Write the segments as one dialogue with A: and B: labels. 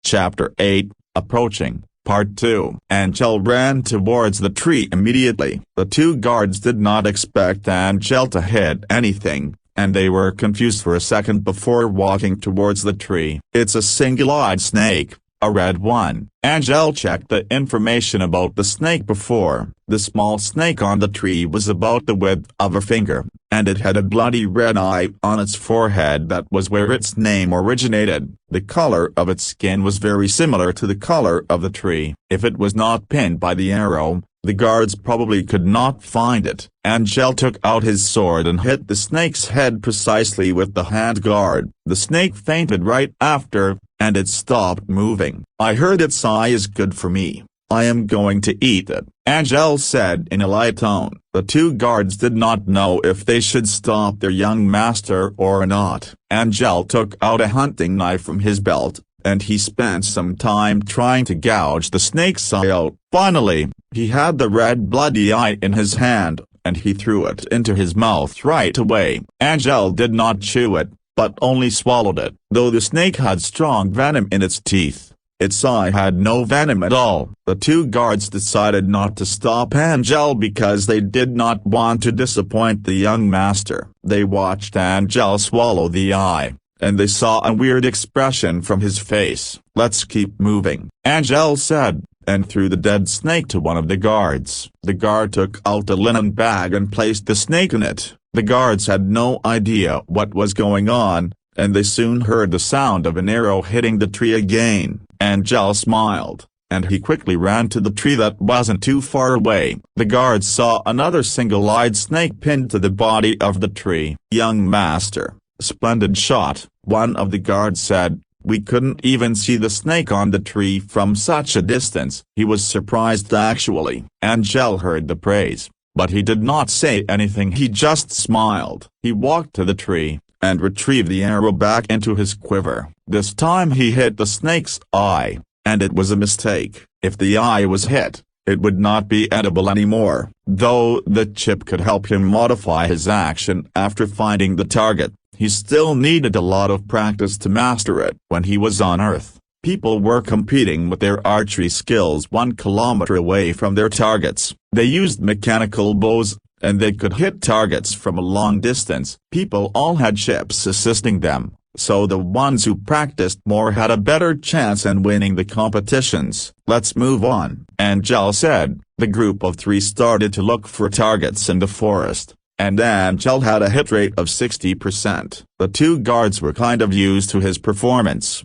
A: Chapter 8, Approaching, Part 2. Angel ran towards the tree immediately. The two guards did not expect Angel to hit anything, and they were confused for a second before walking towards the tree. It's a single-eyed snake, a red one. Angel checked the information about the snake before. The small snake on the tree was about the width of a finger, and it had a bloody red eye on its forehead. That was where its name originated. The color of its skin was very similar to the color of the tree. If it was not pinned by the arrow, the guards probably could not find it. Angel took out his sword and hit the snake's head precisely with the hand guard. The snake fainted right after, and it stopped moving. "I heard its eye is good for me. I am going to eat it," Angel said in a light tone. The two guards did not know if they should stop their young master or not. Angel took out a hunting knife from his belt, and he spent some time trying to gouge the snake's eye out. Finally, he had the red bloody eye in his hand, and he threw it into his mouth right away. Angel did not chew it, but only swallowed it. Though the snake had strong venom in its teeth, its eye had no venom at all. The two guards decided not to stop Angel because they did not want to disappoint the young master. They watched Angel swallow the eye, and they saw a weird expression from his face. "Let's keep moving," Angel said, and threw the dead snake to one of the guards. The guard took out a linen bag and placed the snake in it. The guards had no idea what was going on, and they soon heard the sound of an arrow hitting the tree again. Angel smiled, and he quickly ran to the tree that wasn't too far away. The guards saw another single-eyed snake pinned to the body of the tree. "Young master, splendid shot," one of the guards said. "We couldn't even see the snake on the tree from such a distance." He was surprised actually. Angel heard the praise, but he did not say anything. He just smiled. He walked to the tree, and retrieved the arrow back into his quiver. This time he hit the snake's eye, and it was a mistake. If the eye was hit, it would not be edible anymore. Though the chip could help him modify his action after finding the target, he still needed a lot of practice to master it. When he was on Earth, people were competing with their archery skills 1 kilometer away from their targets. They used mechanical bows, and they could hit targets from a long distance. People all had chips assisting them, so the ones who practiced more had a better chance in winning the competitions. "Let's move on," Angel said. The group of 3 started to look for targets in the forest, and Angel had a hit rate of 60%. The two guards were kind of used to his performance.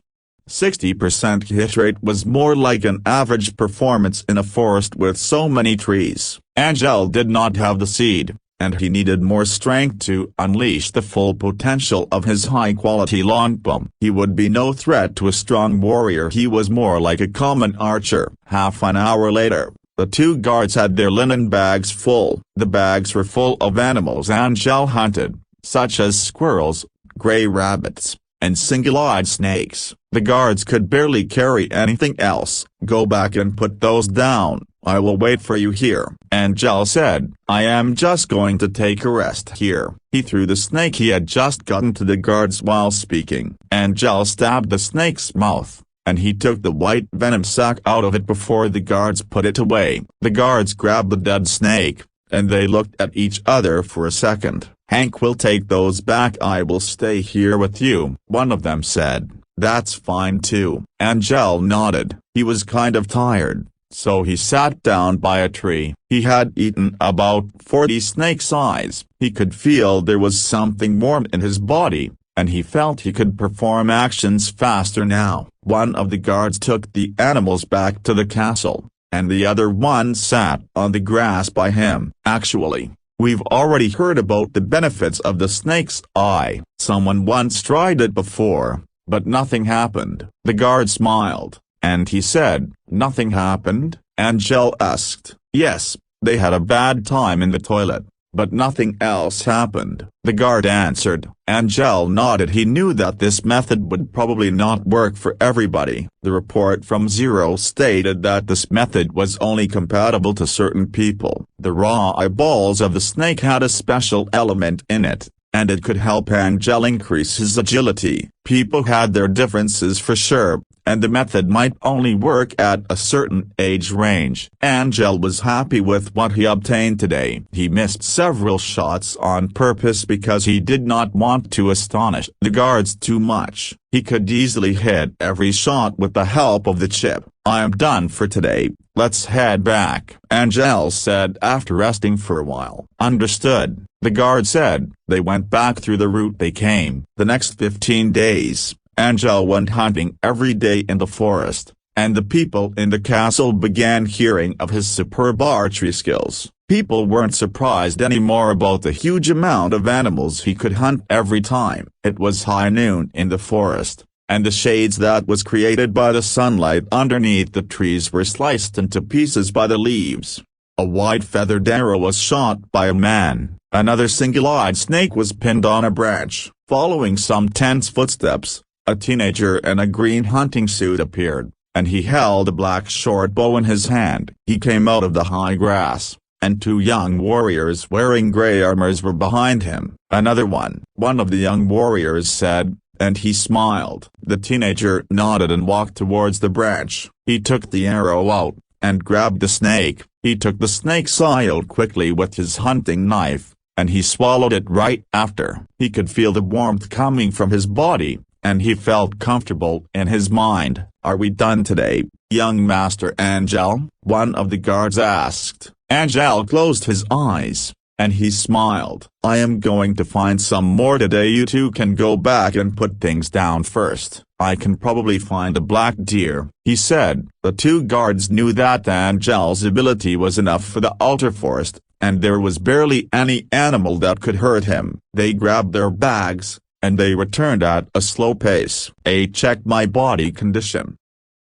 A: 60% hit rate was more like an average performance in a forest with so many trees. Angel did not have the seed, and he needed more strength to unleash the full potential of his high-quality longbow. He would be no threat to a strong warrior. He was more like a common archer. Half an hour later, the two guards had their linen bags full. The bags were full of animals Angel hunted, such as squirrels, gray rabbits, and single-eyed snakes. The guards could barely carry anything else. "Go back and put those down. I will wait for you here," Angel said. "I am just going to take a rest here." He threw the snake he had just gotten to the guards while speaking. Angel stabbed the snake's mouth, and he took the white venom sac out of it before the guards put it away. The guards grabbed the dead snake, and they looked at each other for a second. "Hank will take those back. I will stay here with you," one of them said. "That's fine too." Angel nodded. He was kind of tired, so he sat down by a tree. He had eaten about 40 snake's eyes. He could feel there was something warm in his body, and he felt he could perform actions faster now. One of the guards took the animals back to the castle, and the other one sat on the grass by him. "Actually, we've already heard about the benefits of the snake's eye. Someone once tried it before, but nothing happened." The guard smiled, and he said, "Nothing happened?" Angel asked. "Yes, they had a bad time in the toilet, but nothing else happened," the guard answered. Angel nodded. He knew that this method would probably not work for everybody. The report from Zero stated that this method was only compatible to certain people. The raw eyeballs of the snake had a special element in it, and it could help Angel increase his agility. People had their differences for sure, and the method might only work at a certain age range. Angel was happy with what he obtained today. He missed several shots on purpose because he did not want to astonish the guards too much. He could easily hit every shot with the help of the chip. "I am done for today, let's head back," Angel said after resting for a while. "Understood," the guard said. They went back through the route they came. The next 15 days, Angel went hunting every day in the forest, and the people in the castle began hearing of his superb archery skills. People weren't surprised anymore about the huge amount of animals he could hunt every time. It was high noon in the forest, and the shades that was created by the sunlight underneath the trees were sliced into pieces by the leaves. A white feathered arrow was shot by a man. Another single-eyed snake was pinned on a branch. Following some tense footsteps, a teenager in a green hunting suit appeared, and he held a black short bow in his hand. He came out of the high grass, and two young warriors wearing gray armors were behind him. "Another one of the young warriors said, and he smiled. The teenager nodded and walked towards the branch. He took the arrow out, and grabbed the snake. He took the snake's eye out quickly with his hunting knife, and he swallowed it right after. He could feel the warmth coming from his body, and he felt comfortable in his mind. "Are we done today, young Master Angel?" one of the guards asked. Angel closed his eyes, and he smiled. "I am going to find some more today. You two can go back and put things down first. I can probably find a black deer," he said. The two guards knew that Angel's ability was enough for the outer forest, and there was barely any animal that could hurt him. They grabbed their bags, and they returned at a slow pace. "Check my body condition,"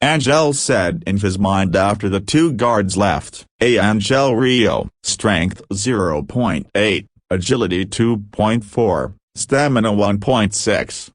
A: Angel said in his mind after the two guards left. Angel Rio, strength 0.8, agility 2.4, stamina 1.6.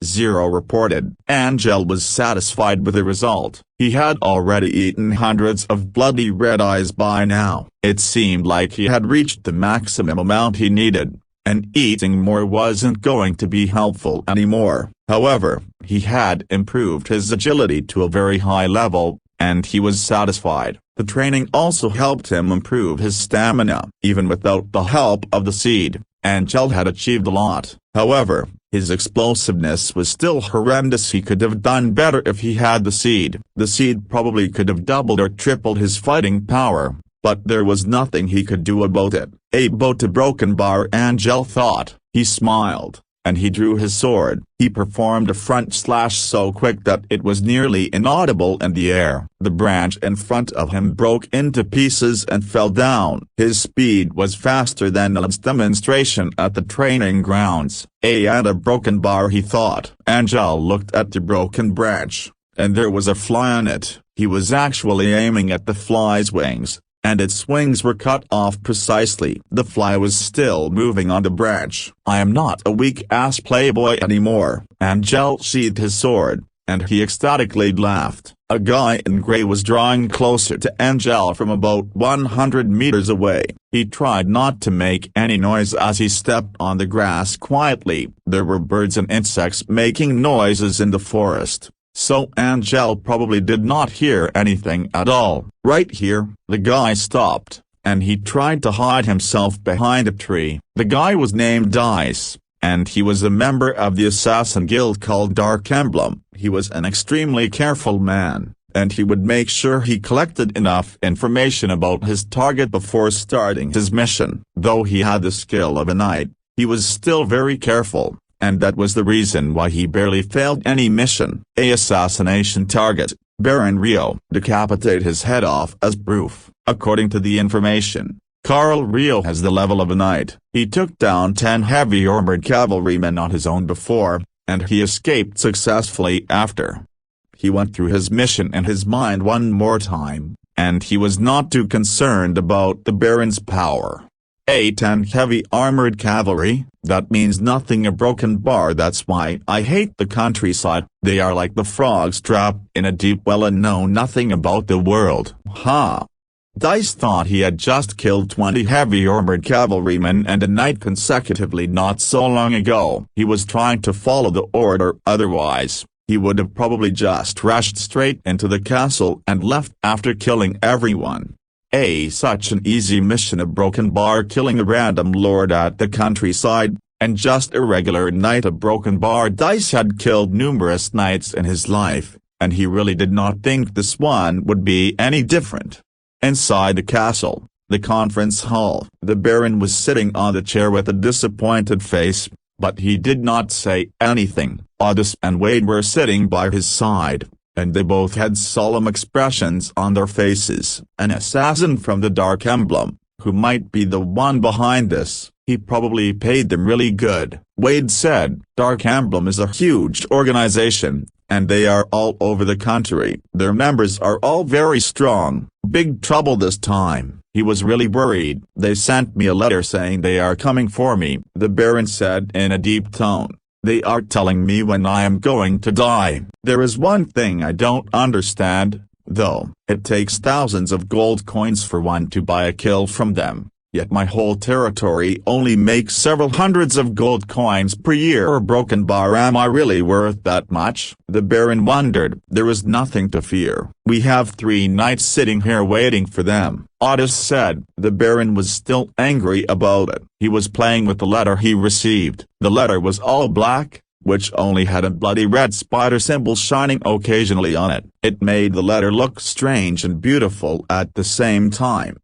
A: 0 reported. Angel was satisfied with the result. He had already eaten hundreds of bloody red eyes by now. It seemed like he had reached the maximum amount he needed, and eating more wasn't going to be helpful anymore. However, he had improved his agility to a very high level, and he was satisfied. The training also helped him improve his stamina. Even without the help of the seed, Angel had achieved a lot. However, his explosiveness was still horrendous. He could have done better if he had the seed. The seed probably could have doubled or tripled his fighting power, but there was nothing he could do about it. About a broken bar, Angel thought. He smiled, and he drew his sword. He performed a front slash so quick that it was nearly inaudible in the air. The branch in front of him broke into pieces and fell down. His speed was faster than Alan's demonstration at the training grounds. And a broken bar, he thought. Angel looked at the broken branch, and there was a fly on it. He was actually aiming at the fly's wings, and its wings were cut off precisely. The fly was still moving on the branch. "I am not a weak-ass playboy anymore." Angel sheathed his sword, and he ecstatically laughed. A guy in gray was drawing closer to Angel from about 100 meters away. He tried not to make any noise as he stepped on the grass quietly. There were birds and insects making noises in the forest, so Angel probably did not hear anything at all. Right here, the guy stopped, and he tried to hide himself behind a tree. The guy was named Dice, and he was a member of the assassin guild called Dark Emblem. He was an extremely careful man, and he would make sure he collected enough information about his target before starting his mission. Though he had the skill of a knight, he was still very careful, and that was the reason why he barely failed any mission. Assassination target, Baron Rio. Decapitate his head off as proof. According to the information, Carl Rio has the level of a knight. He took down 10 heavy armored cavalrymen on his own before, and he escaped successfully after. He went through his mission in his mind one more time, and he was not too concerned about the Baron's power. 10 heavy armored cavalry, that means nothing. A broken bar. That's why I hate the countryside. They are like the frogs trapped in a deep well and know nothing about the world. Ha! Dice thought he had just killed 20 heavy armored cavalrymen and a knight consecutively not so long ago. He was trying to follow the order, otherwise he would have probably just rushed straight into the castle and left after killing everyone. Such an easy mission, a broken bar killing a random lord at the countryside, and just a regular knight. A broken bar dice had killed numerous knights in his life, and he really did not think this one would be any different. Inside the castle, the conference hall, the Baron was sitting on the chair with a disappointed face, but he did not say anything. Otis and Wade were sitting by his side, and they both had solemn expressions on their faces. An assassin from the Dark Emblem, who might be the one behind this, he probably paid them really good, Wade said. Dark Emblem is a huge organization, and they are all over the country. Their members are all very strong. Big trouble this time. He was really worried. They sent me a letter saying they are coming for me, the Baron said in a deep tone. They are telling me when I am going to die. There is one thing I don't understand, though. It takes thousands of gold coins for one to buy a kill from them, yet my whole territory only makes several hundreds of gold coins per year. Broken bar, am I really worth that much? The Baron wondered. There is nothing to fear. We have 3 knights sitting here waiting for them, Otis said. The Baron was still angry about it. He was playing with the letter he received. The letter was all black, which only had a bloody red spider symbol shining occasionally on it. It made the letter look strange and beautiful at the same time.